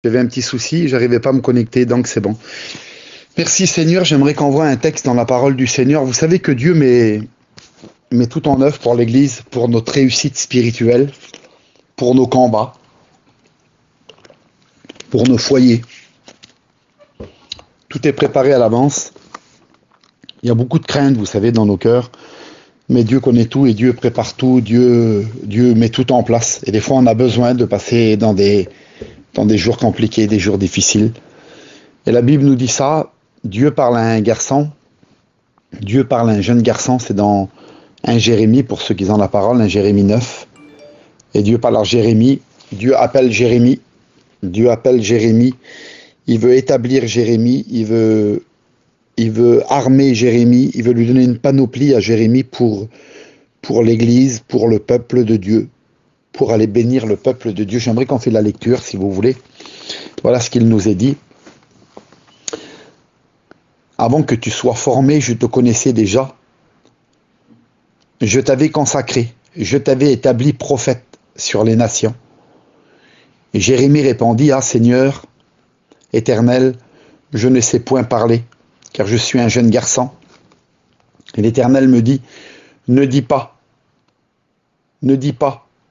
J'avais un petit souci, j'arrivais pas à me connecter, donc c'est bon. Merci Seigneur, j'aimerais qu'on voit un texte dans la parole du Seigneur. Vous savez que Dieu met tout en œuvre pour l'Église, pour notre réussite spirituelle, pour nos combats, pour nos foyers. Tout est préparé à l'avance. Il y a beaucoup de crainte, vous savez, dans nos cœurs. Mais Dieu connaît tout et Dieu prépare tout. Dieu met tout en place. Et des fois, on a besoin de passer dans des jours compliqués, des jours difficiles. Et la Bible nous dit ça. Dieu parle à un garçon. Dieu parle à un jeune garçon. C'est dans 1 Jérémie, pour ceux qui ont la parole, 1 Jérémie 9. Et Dieu parle à Jérémie. Dieu appelle Jérémie. Dieu appelle Jérémie. Il veut établir Jérémie. Il veut armer Jérémie. Il veut lui donner une panoplie à Jérémie pour l'Église, pour le peuple de Dieu, pour aller bénir le peuple de Dieu. J'aimerais qu'on fasse la lecture, si vous voulez. Voilà ce qu'il nous est dit. Avant que tu sois formé, je te connaissais déjà. Je t'avais consacré. Je t'avais établi prophète sur les nations. Et Jérémie répondit, ah Seigneur, Éternel, je ne sais point parler, car je suis un jeune garçon. Et l'Éternel me dit, ne dis pas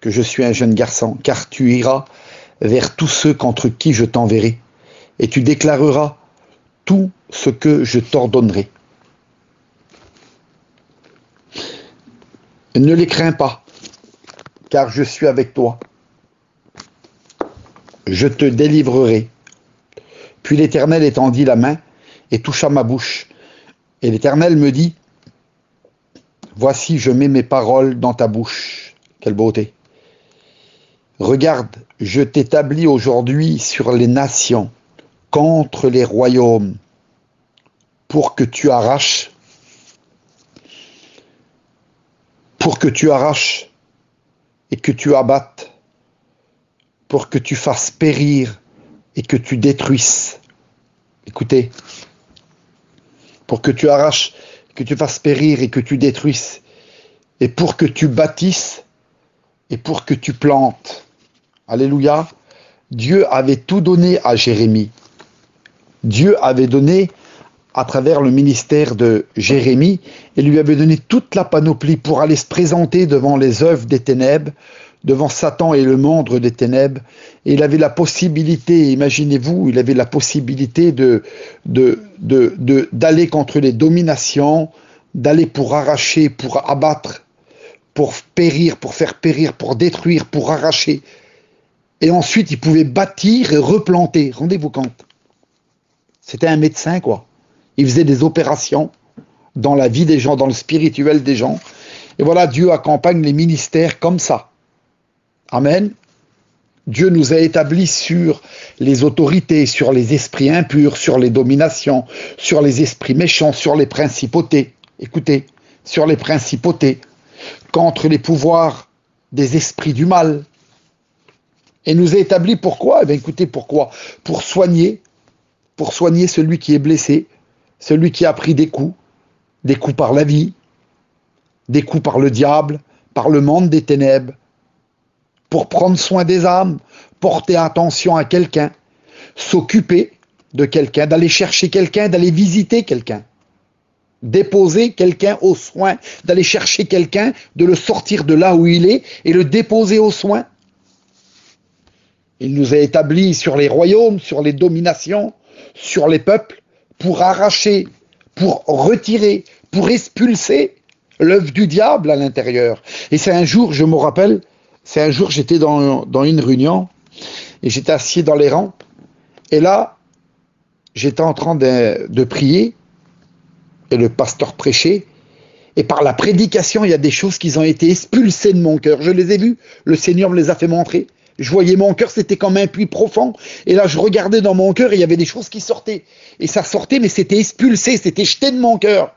que je suis un jeune garçon, car tu iras vers tous ceux contre qui je t'enverrai, et tu déclareras tout ce que je t'ordonnerai. Ne les crains pas, car je suis avec toi. Je te délivrerai. Puis l'Éternel étendit la main et toucha ma bouche. Et l'Éternel me dit, voici, je mets mes paroles dans ta bouche. Quelle beauté. Regarde, je t'établis aujourd'hui sur les nations, contre les royaumes, pour que tu arraches et que tu abattes, pour que tu fasses périr et que tu détruises. Écoutez, pour que tu arraches, que tu fasses périr et que tu détruises, et pour que tu bâtisses et pour que tu plantes. Alléluia. Dieu avait tout donné à Jérémie. Dieu avait donné à travers le ministère de Jérémie et lui avait donné toute la panoplie pour aller se présenter devant les œuvres des ténèbres, devant Satan et le monde des ténèbres. Et il avait la possibilité, imaginez-vous, il avait la possibilité d'aller contre les dominations, d'aller pour arracher, pour abattre, pour périr, pour faire périr, pour détruire, pour arracher. Et ensuite, il pouvait bâtir et replanter. Rendez-vous compte. C'était un médecin, quoi. Il faisait des opérations dans la vie des gens, dans le spirituel des gens. Et voilà, Dieu accompagne les ministères comme ça. Amen. Dieu nous a établis sur les autorités, sur les esprits impurs, sur les dominations, sur les esprits méchants, sur les principautés. Écoutez, sur les principautés, contre les pouvoirs des esprits du mal. Et nous a établis pourquoi? Eh bien, écoutez, pourquoi? Pour soigner celui qui est blessé, celui qui a pris des coups par la vie, des coups par le diable, par le monde des ténèbres, pour prendre soin des âmes, porter attention à quelqu'un, s'occuper de quelqu'un, d'aller chercher quelqu'un, d'aller visiter quelqu'un, déposer quelqu'un aux soins, d'aller chercher quelqu'un, de le sortir de là où il est et le déposer aux soins. Il nous a établis sur les royaumes, sur les dominations, sur les peuples, pour arracher, pour retirer, pour expulser l'œuvre du diable à l'intérieur. Et c'est un jour, je me rappelle, c'est un jour j'étais dans une réunion et j'étais assis dans les rampes et là, j'étais en train de prier et le pasteur prêchait et par la prédication, il y a des choses qui ont été expulsées de mon cœur. Je les ai vues, le Seigneur me les a fait montrer. Je voyais mon cœur, c'était comme un puits profond. Et là, je regardais dans mon cœur et il y avait des choses qui sortaient. Et ça sortait, mais c'était expulsé, c'était jeté de mon cœur.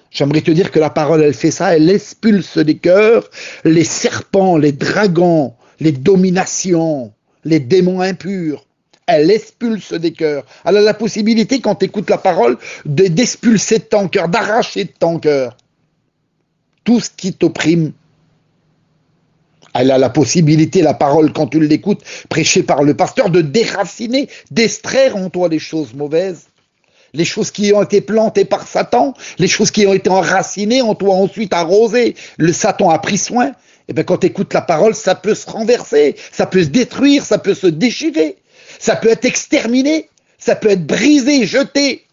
J'aimerais te dire que la parole, elle fait ça, elle expulse des cœurs, les serpents, les dragons, les dominations, les démons impurs. Elle expulse des cœurs. Elle a la possibilité, quand tu écoutes la parole, d'expulser de ton cœur, d'arracher de ton cœur tout ce qui t'opprime. Elle a la possibilité, la parole, quand tu l'écoutes, prêchée par le pasteur, de déraciner, d'extraire en toi les choses mauvaises, les choses qui ont été plantées par Satan, les choses qui ont été enracinées en toi, ensuite arrosées. Le Satan a pris soin. Et bien, quand tu écoutes la parole, ça peut se renverser, ça peut se détruire, ça peut se déchirer, ça peut être exterminé, ça peut être brisé, jeté,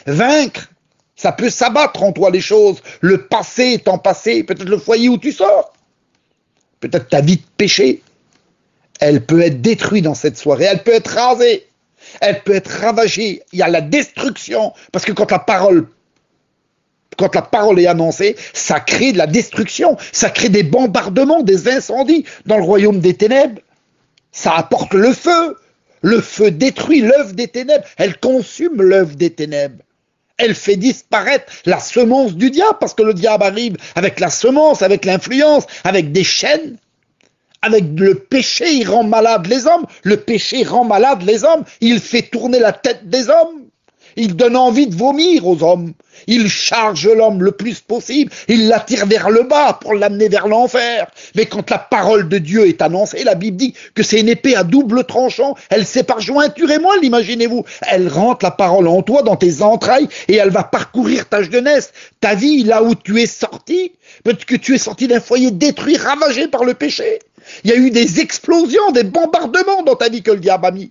vaincre. Ça peut s'abattre en toi les choses. Le passé étant passé, peut-être le foyer où tu sors, peut-être ta vie de péché, elle peut être détruite dans cette soirée, elle peut être rasée, elle peut être ravagée. Il y a la destruction, parce que quand la parole est annoncée, ça crée de la destruction, ça crée des bombardements, des incendies dans le royaume des ténèbres. Ça apporte le feu détruit l'œuvre des ténèbres, elle consume l'œuvre des ténèbres. Elle fait disparaître la semence du diable, parce que le diable arrive avec la semence, avec l'influence, avec des chaînes, avec le péché, il rend malade les hommes. Le péché rend malade les hommes, il fait tourner la tête des hommes, il donne envie de vomir aux hommes, il charge l'homme le plus possible, il l'attire vers le bas pour l'amener vers l'enfer. Mais quand la parole de Dieu est annoncée, la Bible dit que c'est une épée à double tranchant, elle sépare jointure et moelle, imaginez-vous. Elle rentre la parole en toi, dans tes entrailles, et elle va parcourir ta jeunesse, ta vie, là où tu es sorti. Peut-être que tu es sorti d'un foyer détruit, ravagé par le péché. Il y a eu des explosions, des bombardements dans ta vie que le diable a mis.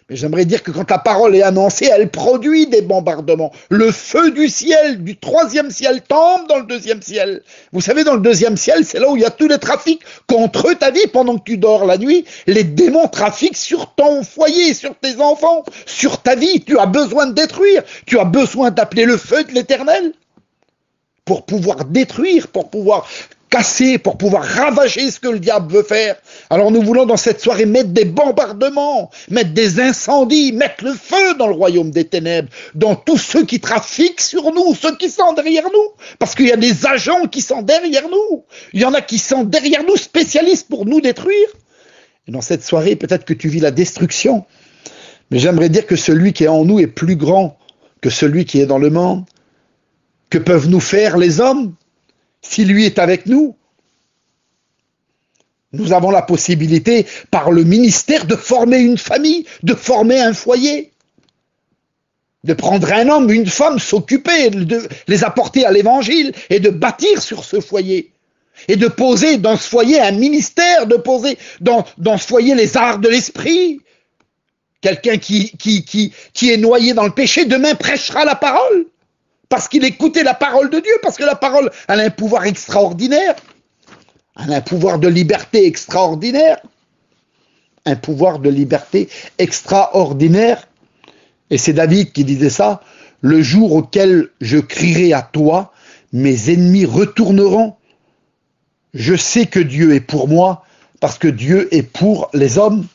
Mais j'aimerais dire que quand la parole est annoncée, elle produit des bombardements. Le feu du ciel, du troisième ciel, tombe dans le deuxième ciel. Vous savez, dans le deuxième ciel, c'est là où il y a tous les trafics contre ta vie. Pendant que tu dors la nuit, les démons trafiquent sur ton foyer, sur tes enfants, sur ta vie. Tu as besoin de détruire. Tu as besoin d'appeler le feu de l'Éternel pour pouvoir détruire, pour pouvoir casser, pour pouvoir ravager ce que le diable veut faire. Alors nous voulons dans cette soirée mettre des bombardements, mettre des incendies, mettre le feu dans le royaume des ténèbres, dans tous ceux qui trafiquent sur nous, ceux qui sont derrière nous, parce qu'il y a des agents qui sont derrière nous, il y en a qui sont derrière nous, spécialistes pour nous détruire. Et dans cette soirée, peut-être que tu vis la destruction, mais j'aimerais dire que celui qui est en nous est plus grand que celui qui est dans le monde. Que peuvent nous faire les hommes si lui est avec nous? Nous avons la possibilité, par le ministère, de former une famille, de former un foyer, de prendre un homme, une femme, s'occuper, de les apporter à l'évangile et de bâtir sur ce foyer. Et de poser dans ce foyer un ministère, de poser dans ce foyer les arts de l'esprit. Quelqu'un qui est noyé dans le péché, demain prêchera la parole. Parce qu'il écoutait la parole de Dieu, parce que la parole, elle a un pouvoir extraordinaire, elle a un pouvoir de liberté extraordinaire, un pouvoir de liberté extraordinaire. Et c'est David qui disait ça, le jour auquel je crierai à toi, mes ennemis retourneront. Je sais que Dieu est pour moi, parce que Dieu est pour les hommes.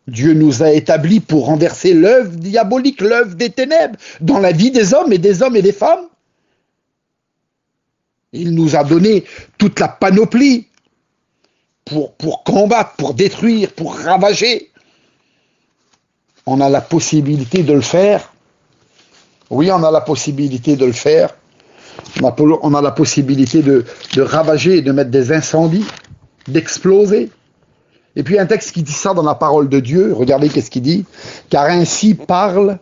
Dieu nous a établis pour renverser l'œuvre diabolique, l'œuvre des ténèbres, dans la vie des hommes et des femmes. Il nous a donné toute la panoplie pour combattre, pour détruire, pour ravager. On a la possibilité de le faire. Oui, on a la possibilité de le faire. On a la possibilité de ravager, de mettre des incendies, d'exploser. Et puis un texte qui dit ça dans la parole de Dieu, regardez qu'est-ce qu'il dit. Car ainsi parle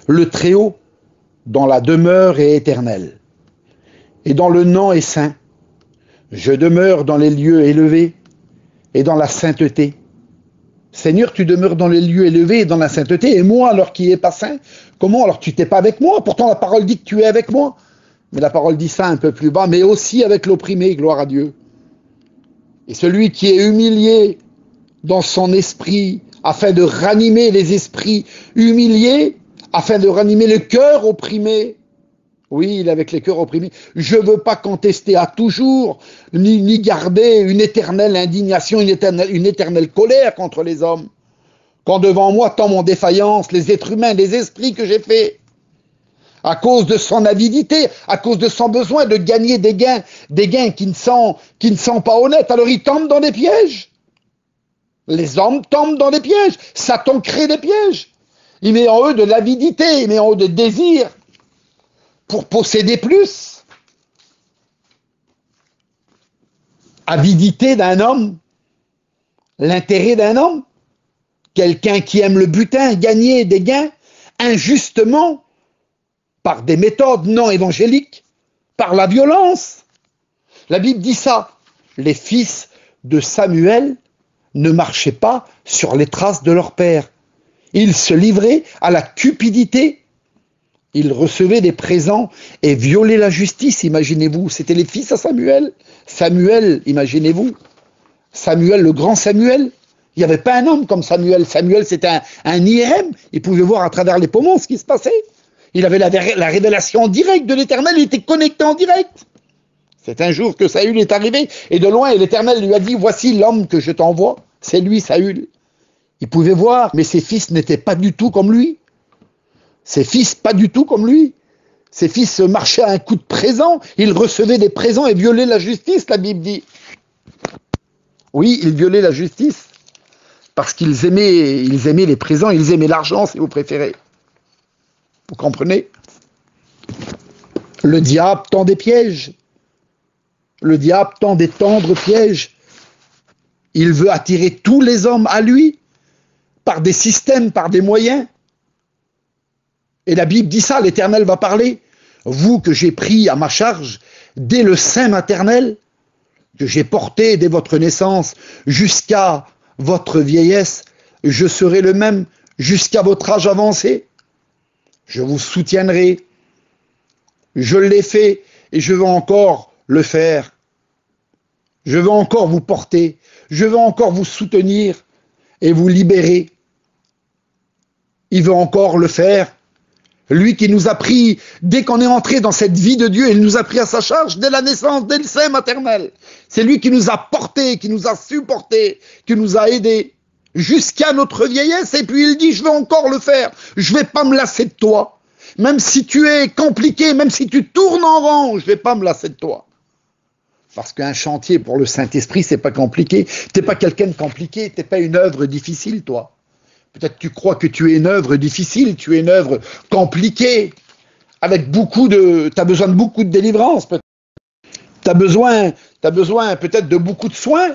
le Très-Haut, dont la demeure est éternelle, et dont le nom est saint. Je demeure dans les lieux élevés et dans la sainteté. Seigneur, tu demeures dans les lieux élevés et dans la sainteté, et moi, alors qui n'est pas saint, comment? Alors tu n'es pas avec moi, pourtant la parole dit que tu es avec moi. Mais la parole dit ça un peu plus bas, mais aussi avec l'opprimé, gloire à Dieu. Et celui qui est humilié dans son esprit, afin de ranimer les esprits humiliés, afin de ranimer le cœur opprimé. Oui, il est avec les cœurs opprimés. Je ne veux pas contester à toujours, ni garder une éternelle indignation, une éternelle colère contre les hommes. Quand devant moi tombent en défaillance les êtres humains, les esprits que j'ai faits, à cause de son avidité, à cause de son besoin de gagner des gains qui ne sont pas honnêtes, alors ils tombent dans des pièges. Les hommes tombent dans des pièges. Satan crée des pièges. Il met en eux de l'avidité, il met en eux des désirs pour posséder plus. avidité d'un homme, l'intérêt d'un homme, quelqu'un qui aime le butin, gagner des gains injustement par des méthodes non évangéliques, par la violence. La Bible dit ça. Les fils de Samuel ne marchaient pas sur les traces de leur père. Ils se livraient à la cupidité. Ils recevaient des présents et violaient la justice, imaginez-vous. C'était les fils à Samuel. Samuel, imaginez-vous. Samuel, le grand Samuel. Il n'y avait pas un homme comme Samuel. Samuel, c'était un IRM. Il pouvait voir à travers les poumons ce qui se passait. Il avait la révélation directe de l'Éternel. Il était connecté en direct. C'est un jour que Saül est arrivé. Et de loin, l'Éternel lui a dit, voici l'homme que je t'envoie. C'est lui, Saül. Il pouvait voir, mais ses fils n'étaient pas du tout comme lui. Ses fils, pas du tout comme lui. Ses fils marchaient à un coup de présent. Ils recevaient des présents et violaient la justice, la Bible dit. Oui, ils violaient la justice. Parce qu'ils aimaient les présents, ils aimaient l'argent, si vous préférez. Vous comprenez? Le diable tend des pièges. Le diable tend des tendres pièges. Il veut attirer tous les hommes à lui, par des systèmes, par des moyens. Et la Bible dit ça, l'Éternel va parler. Vous que j'ai pris à ma charge dès le sein maternel, que j'ai porté dès votre naissance jusqu'à votre vieillesse, je serai le même jusqu'à votre âge avancé. Je vous soutiendrai. Je l'ai fait et je veux encore le faire. Je veux encore vous porter. Je veux encore vous soutenir et vous libérer. Il veut encore le faire. Lui qui nous a pris, dès qu'on est entré dans cette vie de Dieu, il nous a pris à sa charge dès la naissance, dès le sein maternel. C'est lui qui nous a portés, qui nous a supportés, qui nous a aidés jusqu'à notre vieillesse. Et puis il dit, je vais encore le faire. Je vais pas me lasser de toi. Même si tu es compliqué, même si tu tournes en rond, je vais pas me lasser de toi. Parce qu'un chantier pour le Saint-Esprit, c'est pas compliqué. T'es pas quelqu'un de compliqué, t'es pas une œuvre difficile, toi. Peut-être tu crois que tu es une œuvre difficile, tu es une œuvre compliquée, avec t'as besoin de beaucoup de délivrance, peut-être. T'as besoin peut-être de beaucoup de soins.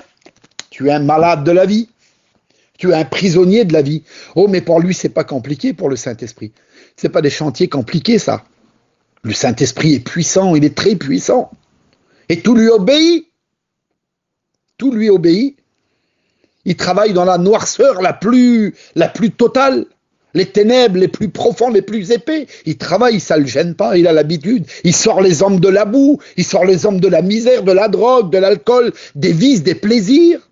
Tu es un malade de la vie. Tu es un prisonnier de la vie. Oh, mais pour lui, c'est pas compliqué pour le Saint-Esprit. C'est pas des chantiers compliqués, ça. Le Saint-Esprit est puissant, il est très puissant. Et tout lui obéit. Tout lui obéit. Il travaille dans la noirceur la plus totale, les ténèbres les plus profondes, les plus épais. Il travaille, ça ne le gêne pas, il a l'habitude. Il sort les hommes de la boue, il sort les hommes de la misère, de la drogue, de l'alcool, des vices, des plaisirs,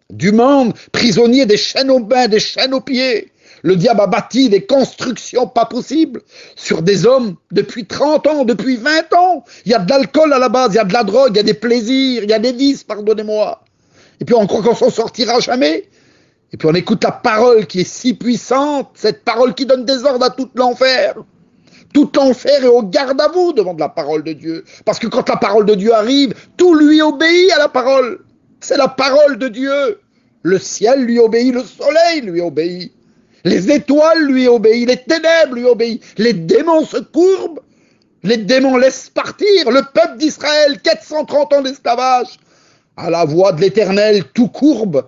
du monde, prisonnier des chaînes aux mains, des chaînes aux pieds. Le diable a bâti des constructions pas possibles sur des hommes depuis 30 ans, depuis 20 ans. Il y a de l'alcool à la base, il y a de la drogue, il y a des plaisirs, il y a des vices, pardonnez-moi. Et puis on croit qu'on s'en sortira jamais. Et puis on écoute la parole qui est si puissante, cette parole qui donne des ordres à tout l'enfer. Tout l'enfer est au garde à vous devant la parole de Dieu. Parce que quand la parole de Dieu arrive, tout lui obéit à la parole. C'est la parole de Dieu. Le ciel lui obéit, le soleil lui obéit. Les étoiles lui obéissent, les ténèbres lui obéissent. Les démons se courbent. Les démons laissent partir. Le peuple d'Israël, 430 ans d'esclavage. À la voix de l'Éternel, tout courbe,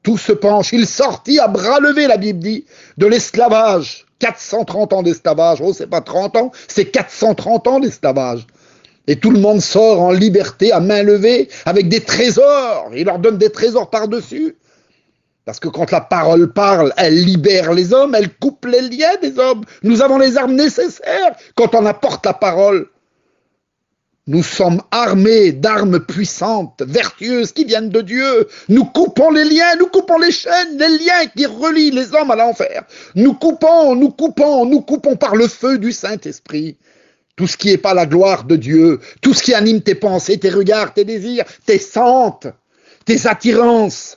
tout se penche. Il sortit à bras levés, la Bible dit, de l'esclavage. 430 ans d'esclavage. Oh, c'est pas 30 ans, c'est 430 ans d'esclavage. Et tout le monde sort en liberté, à main levée, avec des trésors. Il leur donne des trésors par-dessus. Parce que quand la parole parle, elle libère les hommes, elle coupe les liens des hommes. Nous avons les armes nécessaires quand on apporte la parole. Nous sommes armés d'armes puissantes, vertueuses, qui viennent de Dieu. Nous coupons les liens, nous coupons les chaînes, les liens qui relient les hommes à l'enfer. Nous coupons par le feu du Saint-Esprit. Tout ce qui n'est pas la gloire de Dieu, tout ce qui anime tes pensées, tes regards, tes désirs, tes sentes, tes attirances.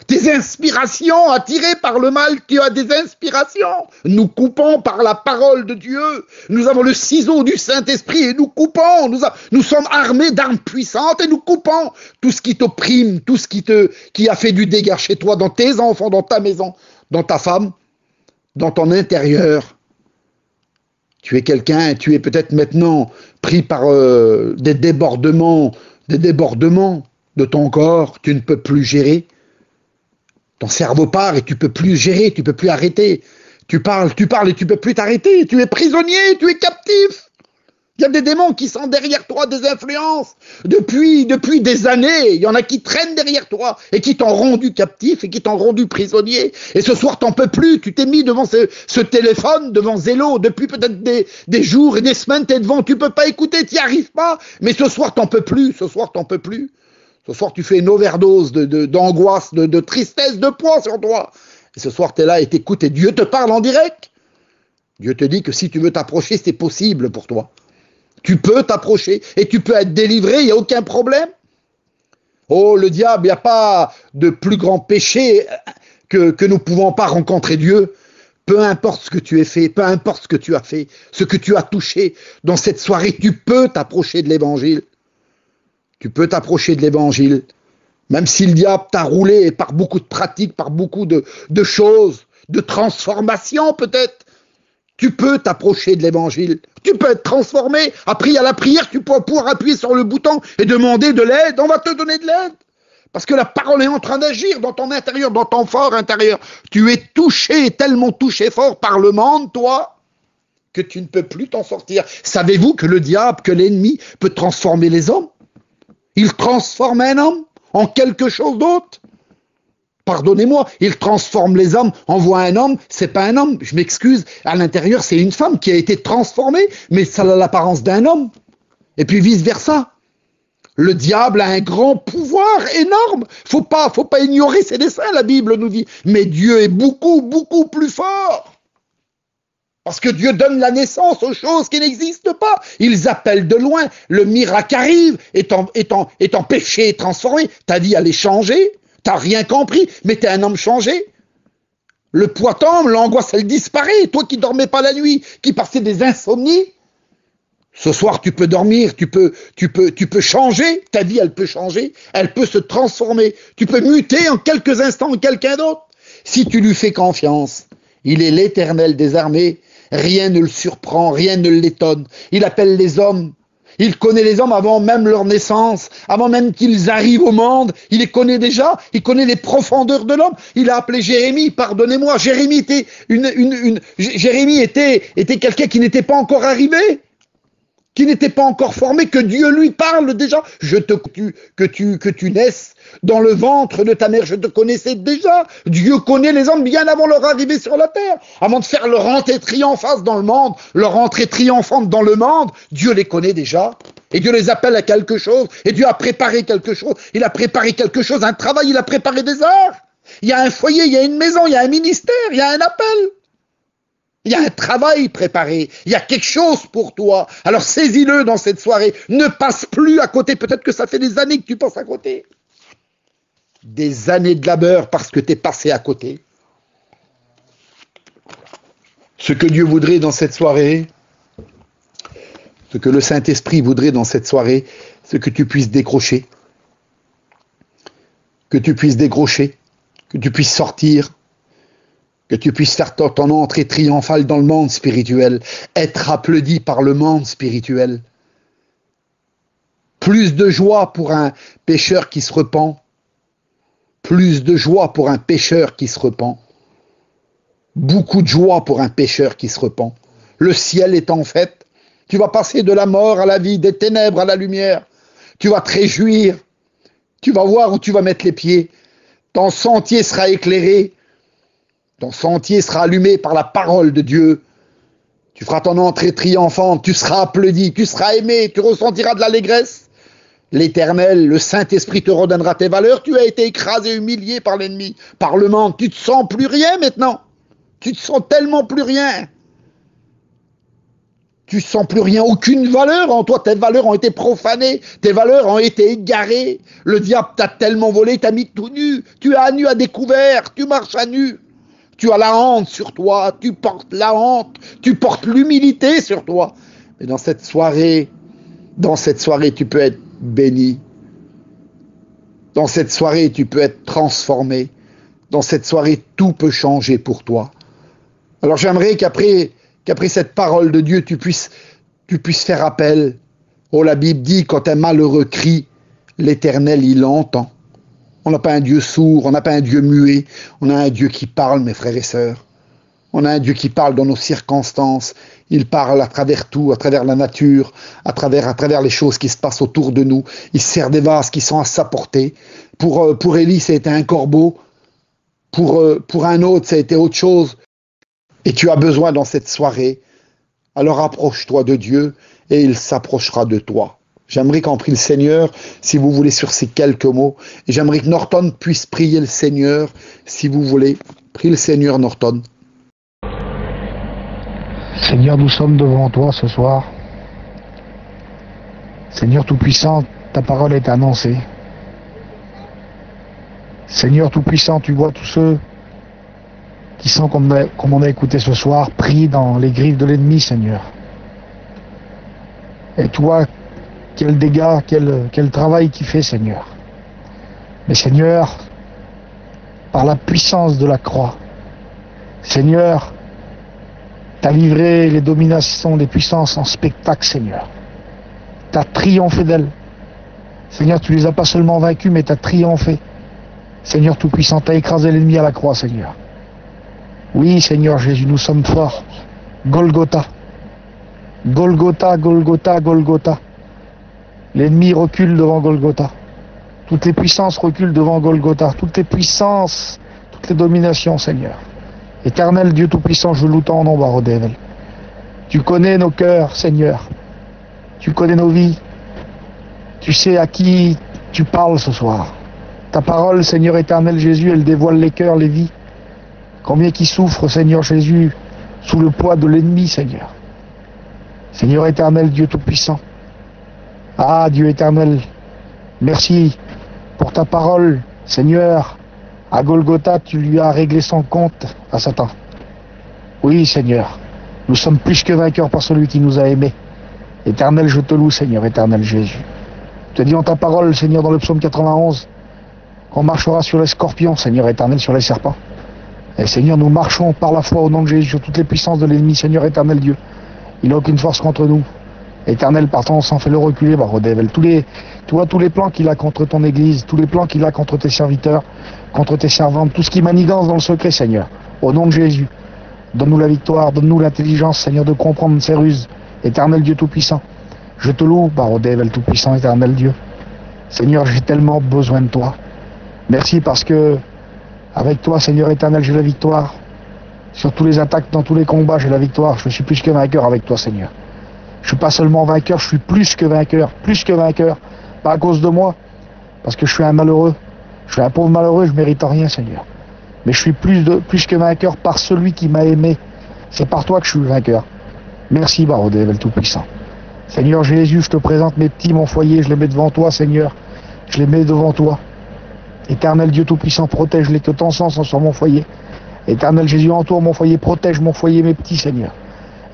Tes inspirations attirées par le mal, tu as des inspirations. Nous coupons par la parole de Dieu. Nous avons le ciseau du Saint-Esprit et nous coupons. Nous sommes armés d'armes puissantes et nous coupons tout ce qui t'opprime, tout ce qui a fait du dégât chez toi, dans tes enfants, dans ta maison, dans ta femme, dans ton intérieur. Tu es quelqu'un, tu es peut-être maintenant pris par des débordements. de ton corps, tu ne peux plus gérer. Ton cerveau part et tu peux plus gérer, tu peux plus arrêter. Tu parles et tu peux plus t'arrêter. Tu es prisonnier, tu es captif. Il y a des démons qui sont derrière toi, des influences. Depuis des années, il y en a qui traînent derrière toi et qui t'ont rendu captif et qui t'ont rendu prisonnier. Et ce soir, t'en peux plus. Tu t'es mis devant ce téléphone, devant Zélo, depuis peut-être des jours et des semaines, t'es devant. Tu peux pas écouter, t'y arrives pas. Mais ce soir, t'en peux plus. Ce soir, t'en peux plus. Ce soir, tu fais une overdose d'angoisse, de tristesse, de poids sur toi. Et ce soir, t'es là et t'écoutes et Dieu te parle en direct. Dieu te dit que si tu veux t'approcher, c'est possible pour toi. Tu peux t'approcher et tu peux être délivré, il n'y a aucun problème. Oh, le diable, il n'y a pas de plus grand péché que nous ne pouvons pas rencontrer Dieu. Peu importe ce que tu as fait, peu importe ce que tu as fait, ce que tu as touché, dans cette soirée, tu peux t'approcher de l'évangile. Tu peux t'approcher de l'évangile. Même si le diable t'a roulé par beaucoup de pratiques, par beaucoup de choses, de transformations peut-être, tu peux t'approcher de l'évangile. Tu peux être transformé. Après, à la prière, tu peux pouvoir appuyer sur le bouton et demander de l'aide. On va te donner de l'aide. Parce que la parole est en train d'agir dans ton intérieur, dans ton fort intérieur. Tu es touché, tellement touché fort par le monde, toi, que tu ne peux plus t'en sortir. Savez-vous que le diable, que l'ennemi peut transformer les hommes? Il transforme un homme en quelque chose d'autre. Pardonnez-moi, il transforme les hommes, envoie un homme, c'est pas un homme, je m'excuse, à l'intérieur c'est une femme qui a été transformée, mais ça a l'apparence d'un homme. Et puis vice versa. Le diable a un grand pouvoir énorme. Faut pas ignorer ses desseins, la Bible nous dit. Mais Dieu est beaucoup, beaucoup plus fort. Parce que Dieu donne la naissance aux choses qui n'existent pas. Ils appellent de loin, le miracle arrive, et ton péché est transformé, ta vie elle est changée. T'as rien compris, mais t'es un homme changé. Le poids tombe, l'angoisse elle disparaît. Toi qui dormais pas la nuit, qui passais des insomnies, ce soir tu peux dormir, tu peux changer. Ta vie elle peut changer, elle peut se transformer. Tu peux muter en quelques instants en quelqu'un d'autre. Si tu lui fais confiance, il est l'Éternel des armées. Rien ne le surprend, rien ne l'étonne. Il appelle les hommes. Il connaît les hommes avant même leur naissance, avant même qu'ils arrivent au monde. Il les connaît déjà, il connaît les profondeurs de l'homme. Il a appelé Jérémie, pardonnez-moi, Jérémie était quelqu'un qui n'était pas encore arrivé, qui n'était pas encore formé, que Dieu lui parle déjà. Que tu naisses dans le ventre de ta mère, je te connaissais déjà. Dieu connaît les hommes bien avant leur arrivée sur la terre, avant de faire leur entrée triomphante dans le monde, leur entrée triomphante dans le monde. Dieu les connaît déjà. Et Dieu les appelle à quelque chose. Et Dieu a préparé quelque chose. Il a préparé quelque chose, un travail, il a préparé des heures. Il y a un foyer, il y a une maison, il y a un ministère, il y a un appel. Il y a un travail préparé, il y a quelque chose pour toi. Alors saisis-le dans cette soirée. Ne passe plus à côté. Peut-être que ça fait des années que tu passes à côté. Des années de labeur parce que tu es passé à côté. Ce que Dieu voudrait dans cette soirée, ce que le Saint-Esprit voudrait dans cette soirée, c'est que tu puisses décrocher. Que tu puisses décrocher, que tu puisses sortir, que tu puisses faire ton entrée triomphale dans le monde spirituel, être applaudi par le monde spirituel. Plus de joie pour un pécheur qui se repent. Plus de joie pour un pécheur qui se repent. Beaucoup de joie pour un pécheur qui se repent. Le ciel est en fête. Tu vas passer de la mort à la vie, des ténèbres à la lumière. Tu vas te réjouir. Tu vas voir où tu vas mettre les pieds. Ton sentier sera éclairé. Ton sentier sera allumé par la parole de Dieu. Tu feras ton entrée triomphante. Tu seras applaudi. Tu seras aimé. Tu ressentiras de l'allégresse. L'Éternel, le Saint-Esprit te redonnera tes valeurs. Tu as été écrasé, humilié par l'ennemi, par le monde. Tu te sens plus rien maintenant. Tu te sens tellement plus rien. Tu sens plus rien, aucune valeur en toi. Tes valeurs ont été profanées. Tes valeurs ont été égarées. Le diable t'a tellement volé, t'a mis tout nu. Tu es à nu, à découvert. Tu marches à nu. Tu as la honte sur toi. Tu portes la honte. Tu portes l'humilité sur toi. Mais dans cette soirée, tu peux être béni. Dans cette soirée, tu peux être transformé. Dans cette soirée, tout peut changer pour toi. Alors j'aimerais qu'après cette parole de Dieu, tu puisses faire appel. Oh, la Bible dit, quand un malheureux crie, l'Éternel, il entend. On n'a pas un Dieu sourd, on n'a pas un Dieu muet, on a un Dieu qui parle, mes frères et sœurs. On a un Dieu qui parle dans nos circonstances. Il parle à travers tout, à travers la nature, à travers les choses qui se passent autour de nous. Il sert des vases qui sont à sa portée. Pour Élie, ça a été un corbeau. Pour un autre, ça a été autre chose. Et tu as besoin dans cette soirée. Alors approche-toi de Dieu et il s'approchera de toi. J'aimerais qu'en prie le Seigneur, si vous voulez, sur ces quelques mots. Et j'aimerais que Norton puisse prier le Seigneur, si vous voulez. Prie le Seigneur, Norton. Seigneur, nous sommes devant toi ce soir. Seigneur Tout-Puissant, ta parole est annoncée. Seigneur Tout-Puissant, tu vois tous ceux qui sont, comme on a écouté ce soir, pris dans les griffes de l'ennemi, Seigneur. Et toi, quel dégât, quel travail qu'il fait, Seigneur. Mais Seigneur, par la puissance de la croix, Seigneur, tu as livré les dominations des puissances en spectacle, Seigneur. Tu as triomphé d'elles. Seigneur, tu les as pas seulement vaincus, mais tu as triomphé. Seigneur Tout-Puissant, tu as écrasé l'ennemi à la croix, Seigneur. Oui, Seigneur Jésus, nous sommes forts. Golgotha. Golgotha, Golgotha, Golgotha. L'ennemi recule devant Golgotha. Toutes les puissances reculent devant Golgotha. Toutes les puissances, toutes les dominations, Seigneur. Éternel Dieu Tout-Puissant, je loue ton nom, Barodével. Tu connais nos cœurs, Seigneur. Tu connais nos vies. Tu sais à qui tu parles ce soir. Ta parole, Seigneur éternel Jésus, elle dévoile les cœurs, les vies. Combien qui souffrent, Seigneur Jésus, sous le poids de l'ennemi, Seigneur. Seigneur éternel, Dieu Tout-Puissant. Ah, Dieu éternel, merci pour ta parole, Seigneur. À Golgotha, tu lui as réglé son compte à Satan. Oui, Seigneur, nous sommes plus que vainqueurs par celui qui nous a aimés. Éternel, je te loue, Seigneur, éternel Jésus. Tu as dit dans ta parole, Seigneur, dans le psaume 91, qu'on marchera sur les scorpions, Seigneur éternel, sur les serpents. Et Seigneur, nous marchons par la foi au nom de Jésus sur toutes les puissances de l'ennemi, Seigneur éternel Dieu. Il n'a aucune force contre nous. Éternel, partant, on s'en fait le reculer, Barodével. Tu vois tous les plans qu'il a contre ton Église, tous les plans qu'il a contre tes serviteurs, contre tes servantes, tout ce qui manigance dans le secret, Seigneur. Au nom de Jésus, donne-nous la victoire, donne-nous l'intelligence, Seigneur, de comprendre ces ruses. Éternel Dieu Tout-Puissant, je te loue, Barodével Tout-Puissant, éternel Dieu. Seigneur, j'ai tellement besoin de toi. Merci parce que, avec toi, Seigneur éternel, j'ai la victoire. Sur tous les attaques, dans tous les combats, j'ai la victoire. Je suis plus que vainqueur avec toi, Seigneur. Je suis pas seulement vainqueur, je suis plus que vainqueur. Pas à cause de moi, parce que je suis un malheureux. Je suis un pauvre malheureux, je mérite rien, Seigneur. Mais je suis plus que vainqueur par celui qui m'a aimé. C'est par toi que je suis vainqueur. Merci, Barodével Tout-Puissant. Seigneur Jésus, je te présente mes petits, mon foyer, je les mets devant toi, Seigneur. Je les mets devant toi. Éternel Dieu Tout-Puissant, protège-les, que ton sang soit sur mon foyer. Éternel Jésus, entoure mon foyer, protège mon foyer, mes petits, Seigneur.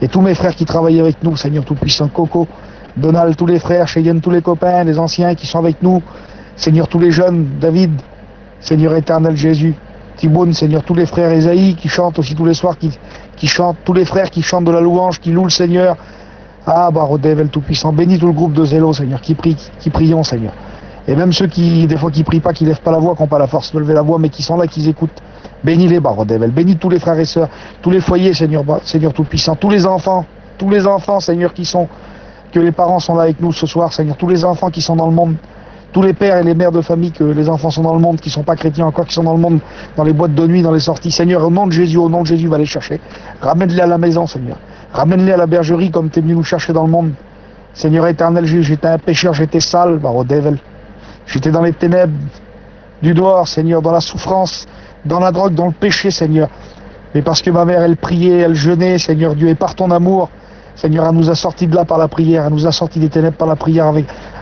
Et tous mes frères qui travaillent avec nous, Seigneur Tout-Puissant, Coco, Donald, tous les frères, Cheyenne, tous les copains, les anciens qui sont avec nous, Seigneur, tous les jeunes, David, Seigneur éternel Jésus, Thibaune, Seigneur, tous les frères, Esaïe, qui chantent aussi tous les soirs, qui chantent, tous les frères qui chantent de la louange, qui louent le Seigneur. Ah, Barodével Tout-Puissant, bénis tout le groupe de zélo, Seigneur, qui prions, Seigneur. Et même ceux qui, des fois, qui prient pas, qui lèvent pas la voix, qui n'ont pas la force de lever la voix, mais qui sont là, qui écoutent. Bénis-les, Barodével. Bénis tous les frères et sœurs, tous les foyers, Seigneur Tout-Puissant, tous les enfants, Seigneur, que les parents sont là avec nous ce soir, Seigneur, tous les enfants qui sont dans le monde, tous les pères et les mères de famille, que les enfants sont dans le monde, qui sont pas chrétiens encore, qui sont dans le monde, dans les boîtes de nuit, dans les sorties. Seigneur, au nom de Jésus, va les chercher. Ramène-les à la maison, Seigneur. Ramène-les à la bergerie comme tu es venu nous chercher dans le monde. Seigneur éternel Jésus, j'étais un pécheur, j'étais sale, Barodével. J'étais dans les ténèbres du dehors, Seigneur, dans la souffrance, dans la drogue, dans le péché, Seigneur. Mais parce que ma mère, elle priait, elle jeûnait, Seigneur Dieu, et par ton amour, Seigneur, elle nous a sortis de là par la prière, elle nous a sortis des ténèbres par la prière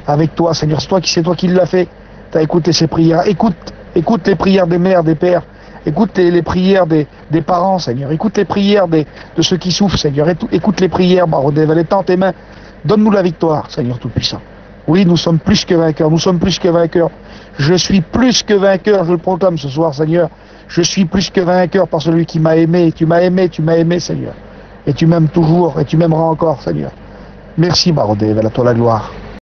avec toi, Seigneur. C'est toi qui l'as fait. Tu as écouté ces prières. Écoute les prières des mères, des pères. Écoute les prières des parents, Seigneur. Écoute les prières de ceux qui souffrent, Seigneur. Écoute les prières, Barodével. Étends tes mains. Donne-nous la victoire, Seigneur Tout-Puissant. Oui, nous sommes plus que vainqueurs. Je suis plus que vainqueur, je le proclame ce soir, Seigneur. Je suis plus que vainqueur par celui qui m'a aimé. Tu m'as aimé, Seigneur. Et tu m'aimes toujours, et tu m'aimeras encore, Seigneur. Merci, Barodével, à toi la gloire.